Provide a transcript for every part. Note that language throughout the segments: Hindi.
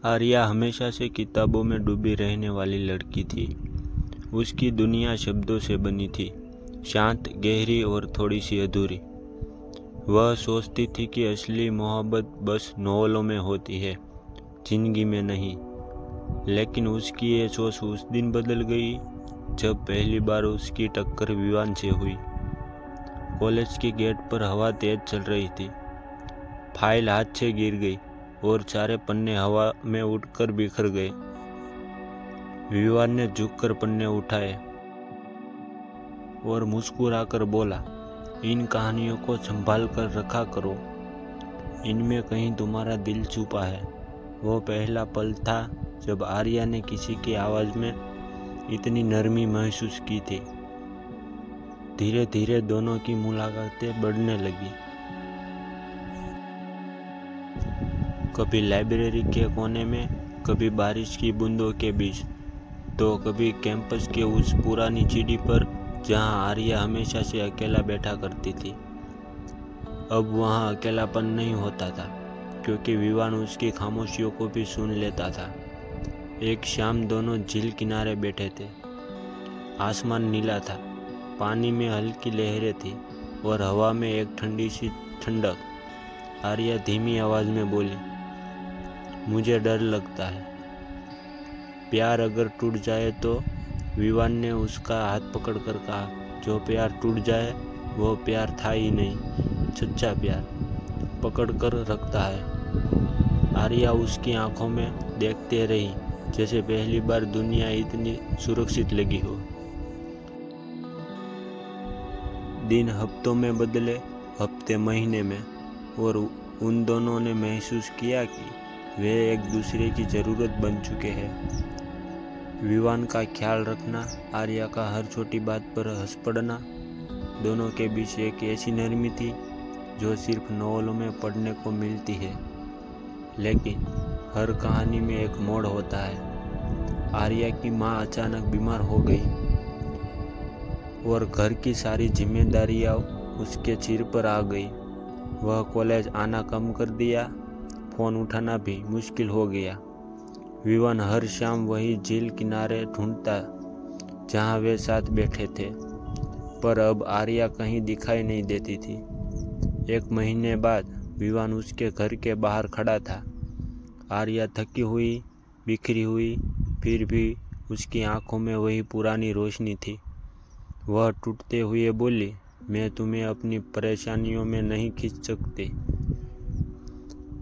आर्या हमेशा से किताबों में डूबी रहने वाली लड़की थी। उसकी दुनिया शब्दों से बनी थी, शांत, गहरी और थोड़ी सी अधूरी। वह सोचती थी कि असली मोहब्बत बस नॉवलों में होती है, जिंदगी में नहीं। लेकिन उसकी ये सोच उस दिन बदल गई जब पहली बार उसकी टक्कर विवान से हुई। कॉलेज के गेट पर हवा तेज चल रही थी। फाइल हाथ से गिर गई और सारे पन्ने हवा में उड़कर बिखर गए। विवान ने झुककर पन्ने उठाए और मुस्कुराकर बोला, इन कहानियों को संभाल कर रखा करो, इनमें कहीं तुम्हारा दिल छुपा है। वो पहला पल था जब आर्या ने किसी की आवाज़ में इतनी नरमी महसूस की थी। धीरे धीरे दोनों की मुलाकातें बढ़ने लगी। कभी लाइब्रेरी के कोने में, कभी बारिश की बूंदों के बीच, तो कभी कैंपस के उस पुरानी सीढ़ी पर जहां आर्या हमेशा से अकेला बैठा करती थी। अब वहां अकेलापन नहीं होता था, क्योंकि विवान उसकी खामोशियों को भी सुन लेता था। एक शाम दोनों झील किनारे बैठे थे। आसमान नीला था, पानी में हल्की लहरें थी और हवा में एक ठंडी सी ठंडक। आर्या धीमी आवाज में बोली, मुझे डर लगता है, प्यार अगर टूट जाए तो। विवान ने उसका हाथ पकड़कर कहा, जो प्यार टूट जाए वो प्यार था ही नहीं, सच्चा प्यार पकड़ कर रखता है। आर्या उसकी आंखों में देखते रही, जैसे पहली बार दुनिया इतनी सुरक्षित लगी हो। दिन हफ्तों में बदले, हफ्ते महीने में, और उन दोनों ने महसूस किया कि वे एक दूसरे की ज़रूरत बन चुके हैं। विवान का ख्याल रखना, आर्या का हर छोटी बात पर हंस पड़ना, दोनों के बीच एक ऐसी नरमी थी जो सिर्फ नॉवलों में पढ़ने को मिलती है। लेकिन हर कहानी में एक मोड़ होता है। आर्या की माँ अचानक बीमार हो गई और घर की सारी जिम्मेदारियां उसके सिर पर आ गई। वह कॉलेज आना कम कर दिया, फ़ोन उठाना भी मुश्किल हो गया। विवान हर शाम वही झील किनारे ढूंढता जहां वे साथ बैठे थे, पर अब आर्या कहीं दिखाई नहीं देती थी। एक महीने बाद विवान उसके घर के बाहर खड़ा था। आर्या थकी हुई, बिखरी हुई, फिर भी उसकी आंखों में वही पुरानी रोशनी थी। वह टूटते हुए बोली, मैं तुम्हें अपनी परेशानियों में नहीं खींच सकती।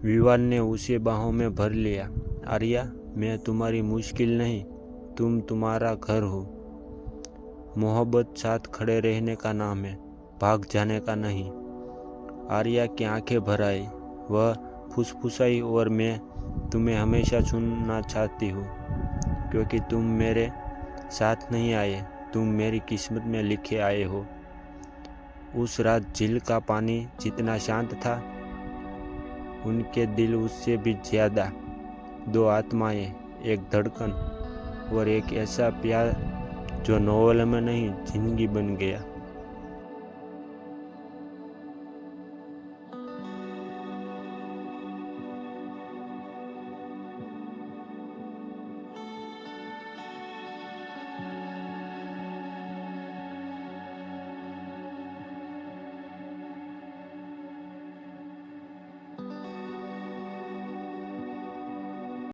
विवान ने उसे बाहों में भर लिया। आर्या, मैं तुम्हारी मुश्किल नहीं, तुम तुम्हारा घर हो। मोहब्बत साथ खड़े रहने का नाम है, भाग जाने का नहीं। आर्या की आंखें भर आई। वह फुसफुसाई, और मैं तुम्हें हमेशा सुनना चाहती हूँ, क्योंकि तुम मेरे साथ नहीं आए, तुम मेरी किस्मत में लिखे आए हो। उस रात झील का पानी जितना शांत था, उनके दिल उससे भी ज्यादा। दो आत्माएं, एक धड़कन और एक ऐसा प्यार जो नॉवल में नहीं, जिंदगी बन गया।